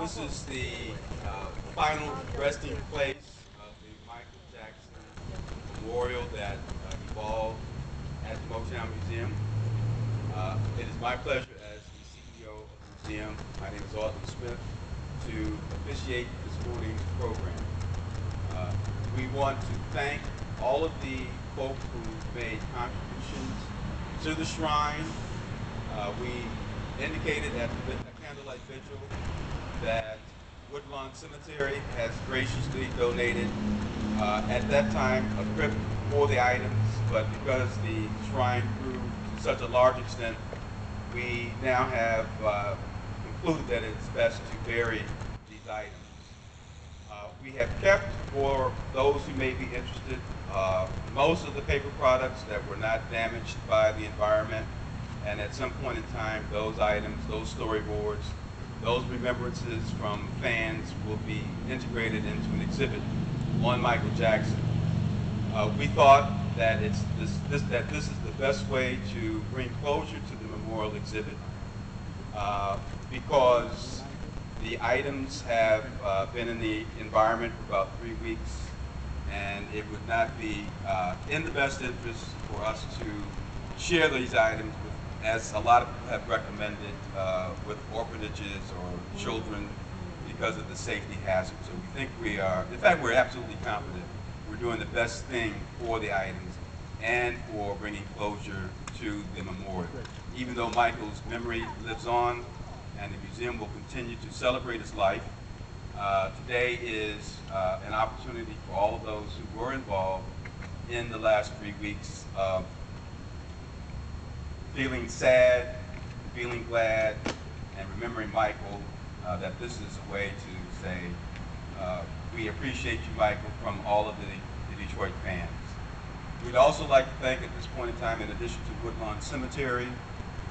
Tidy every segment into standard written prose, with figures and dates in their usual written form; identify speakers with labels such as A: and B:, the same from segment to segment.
A: This is the final resting place of the Michael Jackson Memorial that evolved at the Motown Museum. It is my pleasure as the CEO of the museum, my name is Arthur Smith, to officiate this morning's program. Uh, we want to thank all of the folk who made contributions to the shrine. We indicated at the candlelight vigil that Woodlawn Cemetery has graciously donated, at that time, a crypt for the items, but because the shrine grew to such a large extent, we now have concluded that it's best to bury these items. We have kept, for those who may be interested, most of the paper products that were not damaged by the environment, and at some point in time, those items, those storyboards, those remembrances from fans will be integrated into an exhibit on Michael Jackson. We thought that this is the best way to bring closure to the memorial exhibit because the items have been in the environment for about 3 weeks, and it would not be in the best interest for us to share these items with, as a lot of people have recommended, with orphanages or children because of the safety hazard. So we think we are, in fact, we're absolutely confident we're doing the best thing for the items and for bringing closure to the memorial. Even though Michael's memory lives on and the museum will continue to celebrate his life, today is an opportunity for all of those who were involved in the last 3 weeks of feeling sad, feeling glad, and remembering Michael, that this is a way to say, we appreciate you, Michael, from all of the Detroit fans. We'd also like to thank at this point in time, in addition to Woodlawn Cemetery,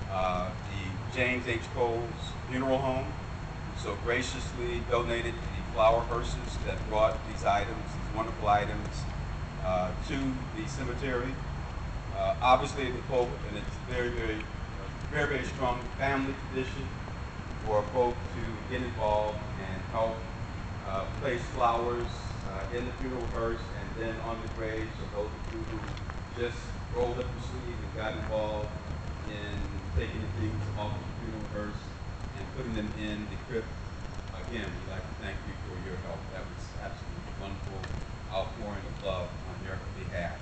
A: the James H. Cole's Funeral Home, who so graciously donated the flower hearses that brought these items, these wonderful items, to the cemetery. Obviously, the folk, and it's very strong family tradition for folk to get involved and help place flowers in the funeral hearse and then on the graves of those of you who just rolled up your sleeve and got involved in taking the things off of the funeral hearse and putting them in the crypt. Again, we'd like to thank you for your help. That was absolutely wonderful outpouring of love on your behalf.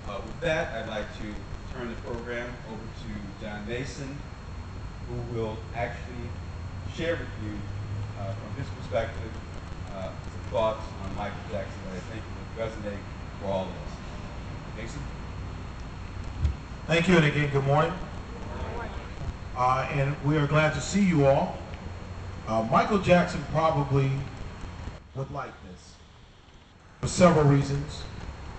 A: With that, I'd like to turn the program over to John Mason, who will actually share with you, from his perspective, some thoughts on Michael Jackson that I think will resonate for all of us. Mason?
B: Thank you, and again, good morning. And we are glad to see you all. Michael Jackson probably would like this for several reasons.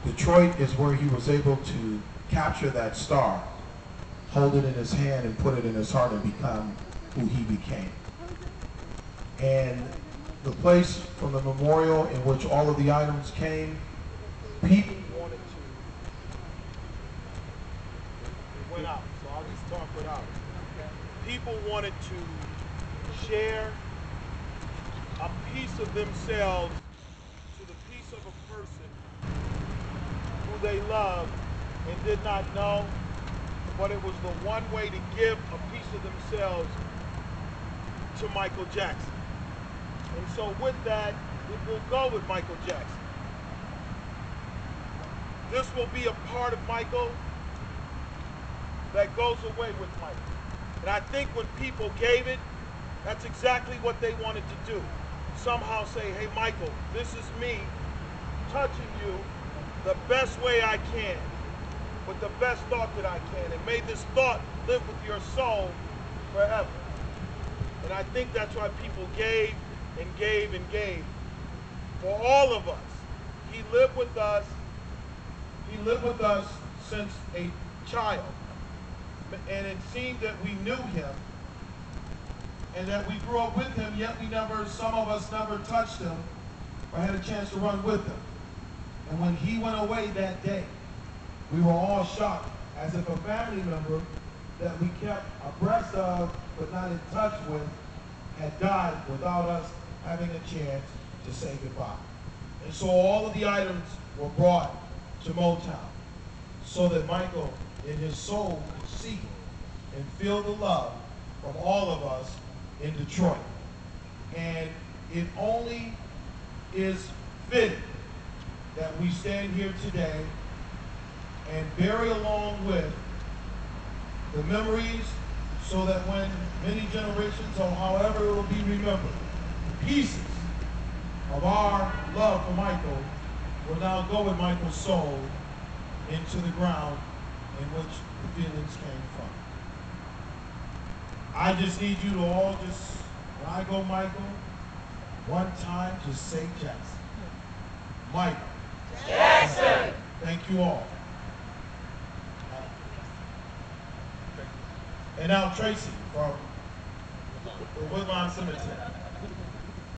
B: Detroit is where he was able to capture that star, hold it in his hand and put it in his heart and become who he became. And the place from the memorial in which all of the items came, people wanted to, it went out, so I'll just talk it out. People wanted to share a piece of themselves to the piece of a person who they loved and did not know, but it was the one way to give a piece of themselves to Michael Jackson. And so with that, it will go with Michael Jackson. This will be a part of Michael that goes away with Michael. And I think when people gave it, that's exactly what they wanted to do. Somehow say, hey, Michael, this is me touching you the best way I can, with the best thought that I can, and may this thought live with your soul forever. And I think that's why people gave and gave and gave. For all of us, he lived with us. He lived with us since a child. And it seemed that we knew him and that we grew up with him, yet some of us never touched him or had a chance to run with him. And when he went away that day, we were all shocked, as if a family member that we kept abreast of but not in touch with had died without us having a chance to say goodbye. And so all of the items were brought to Motown so that Michael in his soul could see and feel the love from all of us in Detroit. And it only is fitting that we stand here today and bury along with the memories so that when many generations or however it will be remembered, the pieces of our love for Michael will now go with Michael's soul into the ground in which the feelings came from. I just need you to all just, when I go Michael, one time just say Jackson. Michael. Jackson. Thank you all. And now Tracy from the Woodlawn Cemetery.